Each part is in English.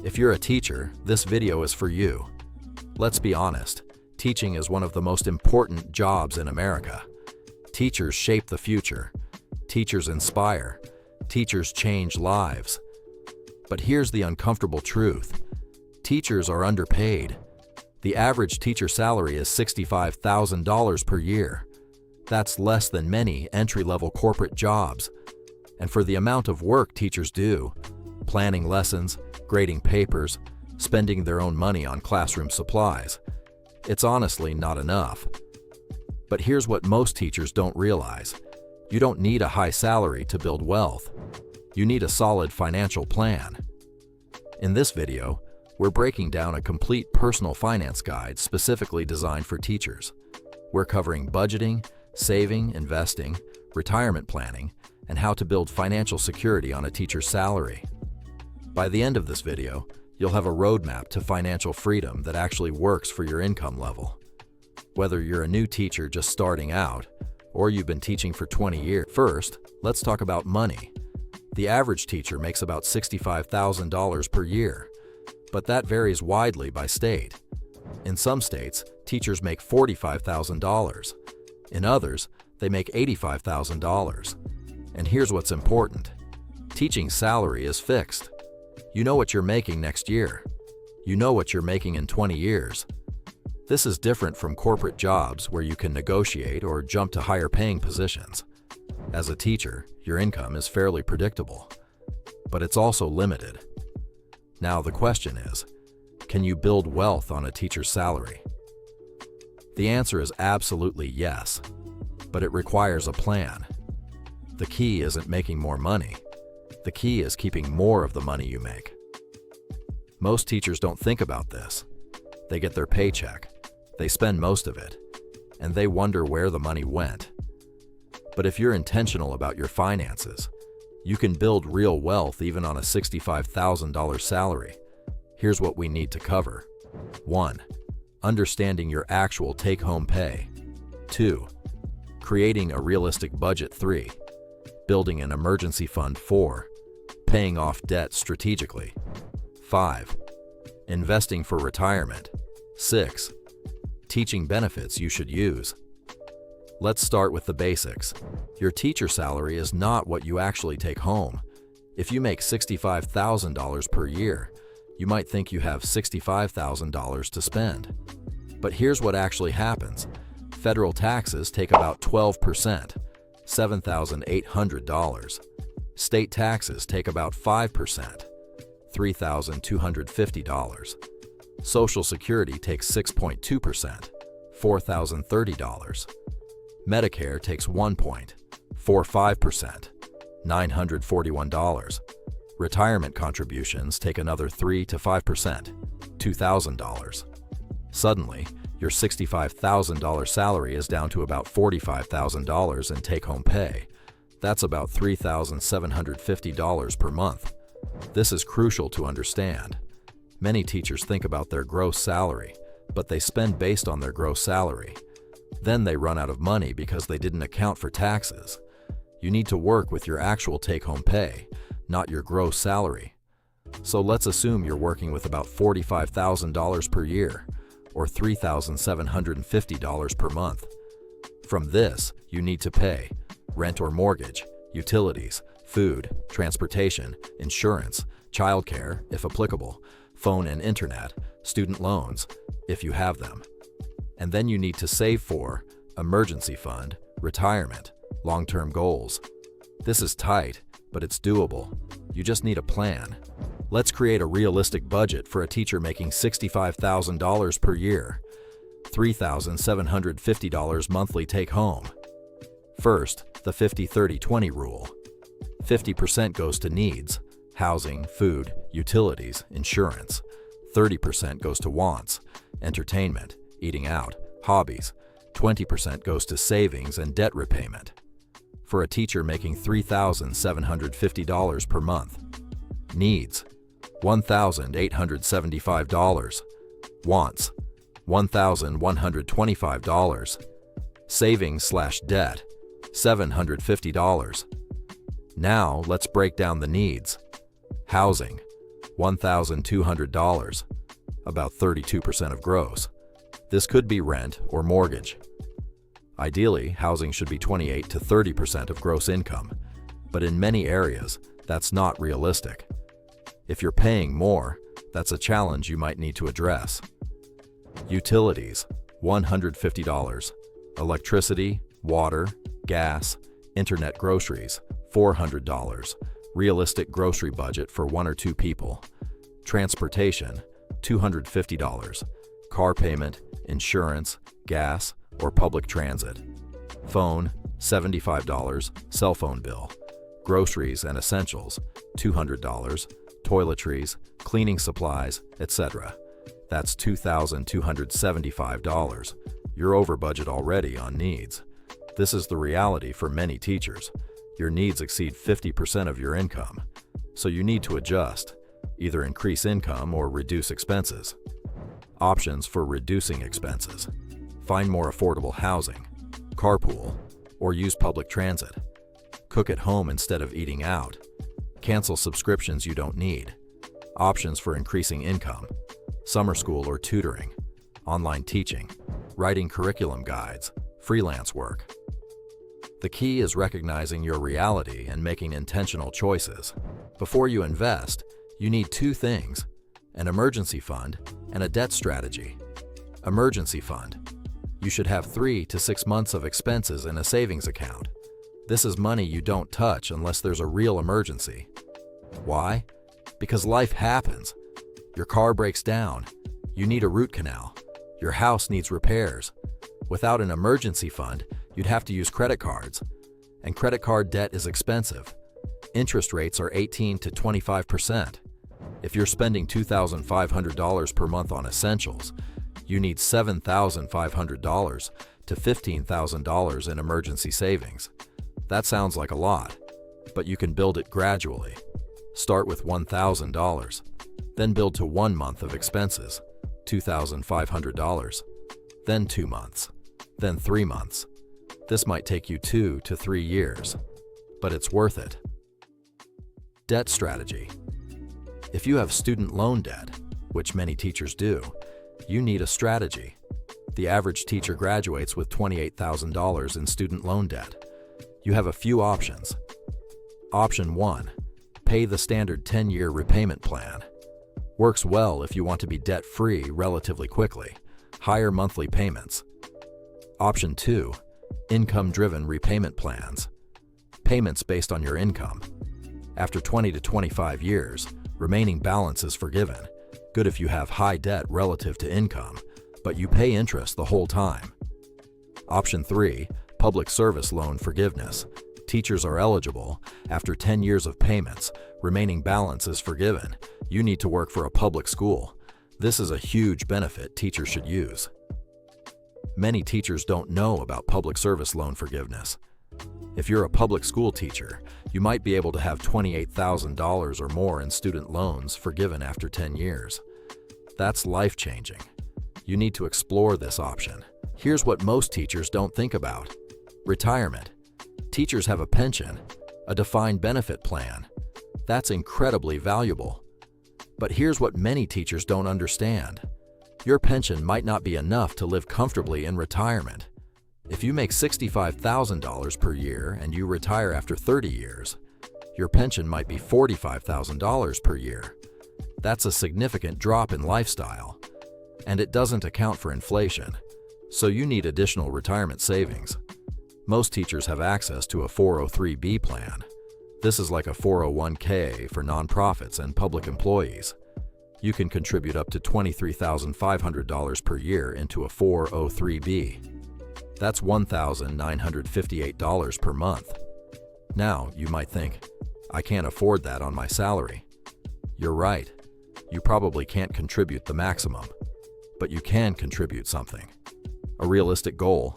If you're a teacher, this video is for you. Let's be honest, teaching is one of the most important jobs in America. Teachers shape the future. Teachers inspire. Teachers change lives. But here's the uncomfortable truth. Teachers are underpaid. The average teacher salary is $65,000 per year. That's less than many entry-level corporate jobs. And for the amount of work teachers do, planning lessons, grading papers, spending their own money on classroom supplies, it's honestly not enough. But here's what most teachers don't realize. You don't need a high salary to build wealth. You need a solid financial plan. In this video, we're breaking down a complete personal finance guide specifically designed for teachers. We're covering budgeting, saving, investing, retirement planning, and how to build financial security on a teacher's salary. By the end of this video, you'll have a roadmap to financial freedom that actually works for your income level. Whether you're a new teacher just starting out, or you've been teaching for 20 years. First, let's talk about money. The average teacher makes about $65,000 per year, but that varies widely by state. In some states, teachers make $45,000. In others, they make $85,000. And here's what's important. Teaching salary is fixed. You know what you're making next year. You know what you're making in 20 years. This is different from corporate jobs where you can negotiate or jump to higher paying positions. As a teacher, your income is fairly predictable, but it's also limited. Now the question is, can you build wealth on a teacher's salary? The answer is absolutely yes, but it requires a plan. The key isn't making more money. The key is keeping more of the money you make. Most teachers don't think about this. They get their paycheck, they spend most of it, and they wonder where the money went. But if you're intentional about your finances, you can build real wealth even on a $65,000 salary. Here's what we need to cover. 1. Understanding your actual take-home pay. 2. Creating a realistic budget. 3. Building an emergency fund. 4. Paying off debt strategically. 5. Investing for retirement. 6. Teaching benefits you should use. Let's start with the basics. Your teacher salary is not what you actually take home. If you make $65,000 per year, you might think you have $65,000 to spend. But here's what actually happens. Federal taxes take about 12%, $7,800. State taxes take about 5%, $3,250. Social Security takes 6.2%, $4,030. Medicare takes 1.45%, $941. Retirement contributions take another 3 to 5%, $2,000. Suddenly, your $65,000 salary is down to about $45,000 in take-home pay. That's about $3,750 per month. This is crucial to understand. Many teachers think about their gross salary, but they spend based on their gross salary. Then they run out of money because they didn't account for taxes. You need to work with your actual take-home pay, not your gross salary. So let's assume you're working with about $45,000 per year, or $3,750 per month. From this, you need to pay rent or mortgage, utilities, food, transportation, insurance, childcare, if applicable, phone and internet, student loans, if you have them. And then you need to save for emergency fund, retirement, long-term goals. This is tight, but it's doable. You just need a plan. Let's create a realistic budget for a teacher making $65,000 per year, $3,750 monthly take-home. First, the 50-30-20 rule. 50% goes to needs, housing, food, utilities, insurance. 30% goes to wants, entertainment, eating out, hobbies. 20% goes to savings and debt repayment. For a teacher making $3,750 per month. Needs, $1,875. Wants, $1,125. Savings/debt, $750. Now let's break down the needs. Housing, $1,200, about 32% of gross. This could be rent or mortgage. Ideally, housing should be 28 to 30% of gross income, but in many areas, that's not realistic. If you're paying more, that's a challenge you might need to address. Utilities, $150. Electricity, water, gas, internet, groceries, $400. Realistic grocery budget for 1 or 2 people. Transportation, $250. Car payment, insurance, gas, or public transit. Phone, $75. Cell phone bill. Groceries and essentials, $200. Toiletries, cleaning supplies, etc. That's $2,275. You're over budget already on needs. This is the reality for many teachers. Your needs exceed 50% of your income, so you need to adjust, either increase income or reduce expenses. Options for reducing expenses: find more affordable housing, carpool, or use public transit. Cook at home instead of eating out. Cancel subscriptions you don't need. Options for increasing income: summer school or tutoring, online teaching, writing curriculum guides, freelance work. The key is recognizing your reality and making intentional choices. Before you invest, you need 2 things: an emergency fund and a debt strategy. Emergency fund. You should have 3 to 6 months of expenses in a savings account. This is money you don't touch unless there's a real emergency. Why? Because life happens. Your car breaks down. You need a root canal. Your house needs repairs. Without an emergency fund, you'd have to use credit cards. And credit card debt is expensive. Interest rates are 18 to 25%. If you're spending $2,500 per month on essentials, you need $7,500 to $15,000 in emergency savings. That sounds like a lot, but you can build it gradually. Start with $1,000, then build to 1 month of expenses, $2,500, then 2 months, then 3 months. This might take you 2 to 3 years, but it's worth it. Debt strategy. If you have student loan debt, which many teachers do, you need a strategy. The average teacher graduates with $28,000 in student loan debt. You have a few options. Option 1. Pay the standard 10-year repayment plan. Works well if you want to be debt-free relatively quickly. Higher monthly payments. Option 2. Income-driven repayment plans. Payments based on your income. After 20 to 25 years, remaining balance is forgiven. Good if you have high debt relative to income, but you pay interest the whole time. Option 3. Public service loan forgiveness. Teachers are eligible. After 10 years of payments, remaining balance is forgiven. You need to work for a public school. This is a huge benefit teachers should use. Many teachers don't know about public service loan forgiveness. If you're a public school teacher, you might be able to have $28,000 or more in student loans forgiven after 10 years. That's life-changing. You need to explore this option. Here's what most teachers don't think about. Retirement. Teachers have a pension, a defined benefit plan. That's incredibly valuable. But here's what many teachers don't understand. Your pension might not be enough to live comfortably in retirement. If you make $65,000 per year and you retire after 30 years, your pension might be $45,000 per year. That's a significant drop in lifestyle, and it doesn't account for inflation, so you need additional retirement savings. Most teachers have access to a 403(b) plan. This is like a 401(k) for nonprofits and public employees. You can contribute up to $23,500 per year into a 403(b). That's $1,958 per month. Now, you might think, I can't afford that on my salary. You're right. You probably can't contribute the maximum, but you can contribute something. A realistic goal: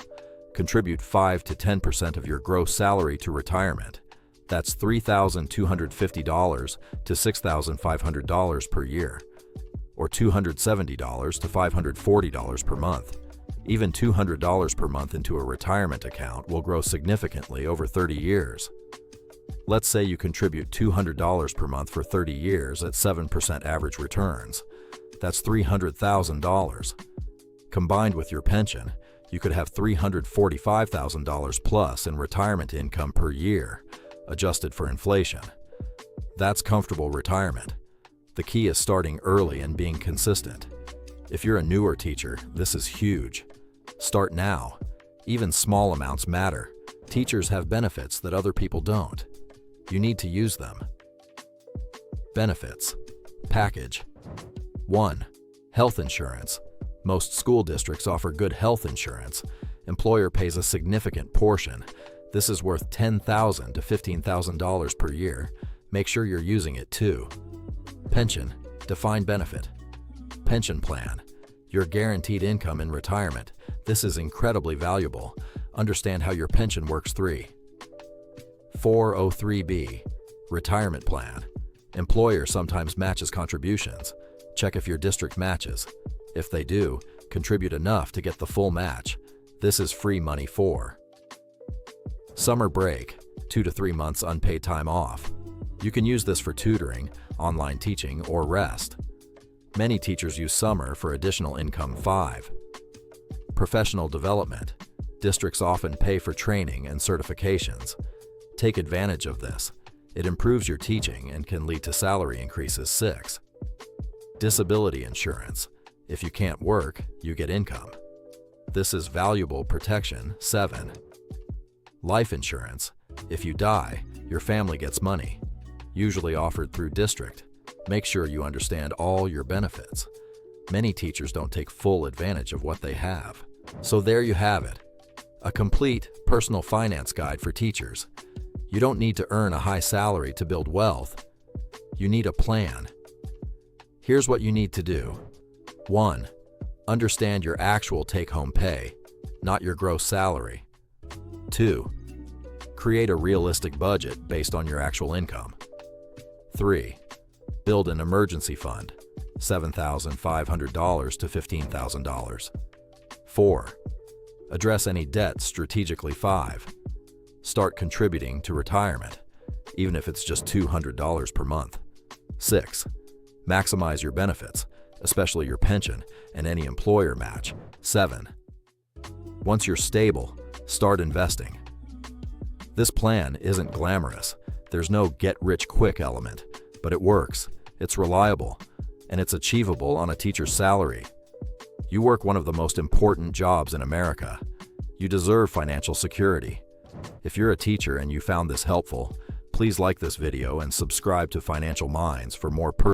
contribute 5 to 10% of your gross salary to retirement. That's $3,250 to $6,500 per year, or $270 to $540 per month. Even $200 per month into a retirement account will grow significantly over 30 years. Let's say you contribute $200 per month for 30 years at 7% average returns. That's $300,000. Combined with your pension, you could have $345,000 plus in retirement income per year, adjusted for inflation. That's comfortable retirement. The key is starting early and being consistent. If you're a newer teacher, this is huge. Start now. Even small amounts matter. Teachers have benefits that other people don't. You need to use them. Benefits. Package. 1. Health insurance. Most school districts offer good health insurance. Employer pays a significant portion. This is worth $10,000 to $15,000 per year. Make sure you're using it too. Pension. Defined benefit. Pension plan. Your guaranteed income in retirement. This is incredibly valuable. Understand how your pension works. 3. 403(b). Retirement plan. Employer sometimes matches contributions. Check if your district matches. If they do, contribute enough to get the full match. This is free money. 4. Summer break. 2 to 3 months unpaid time off. You can use this for tutoring, online teaching, or rest. Many teachers use summer for additional income. 5. Professional development. Districts often pay for training and certifications. Take advantage of this. It improves your teaching and can lead to salary increases. 6. Disability insurance. If you can't work, you get income. This is valuable protection. 7. Life insurance. If you die, your family gets money, usually offered through district. Make sure you understand all your benefits. Many teachers don't take full advantage of what they have. So there you have it. A complete personal finance guide for teachers. You don't need to earn a high salary to build wealth. You need a plan. Here's what you need to do. 1. Understand your actual take-home pay, not your gross salary. 2. Create a realistic budget based on your actual income. 3. Build an emergency fund, $7,500 to $15,000. 4. Address any debts strategically. 5. Start contributing to retirement, even if it's just $200 per month. 6. Maximize your benefits, especially your pension and any employer match. 7. Once you're stable, start investing. This plan isn't glamorous. There's no get-rich-quick element, but it works, it's reliable, and it's achievable on a teacher's salary. You work one of the most important jobs in America. You deserve financial security. If you're a teacher and you found this helpful, please like this video and subscribe to Financial Minds for more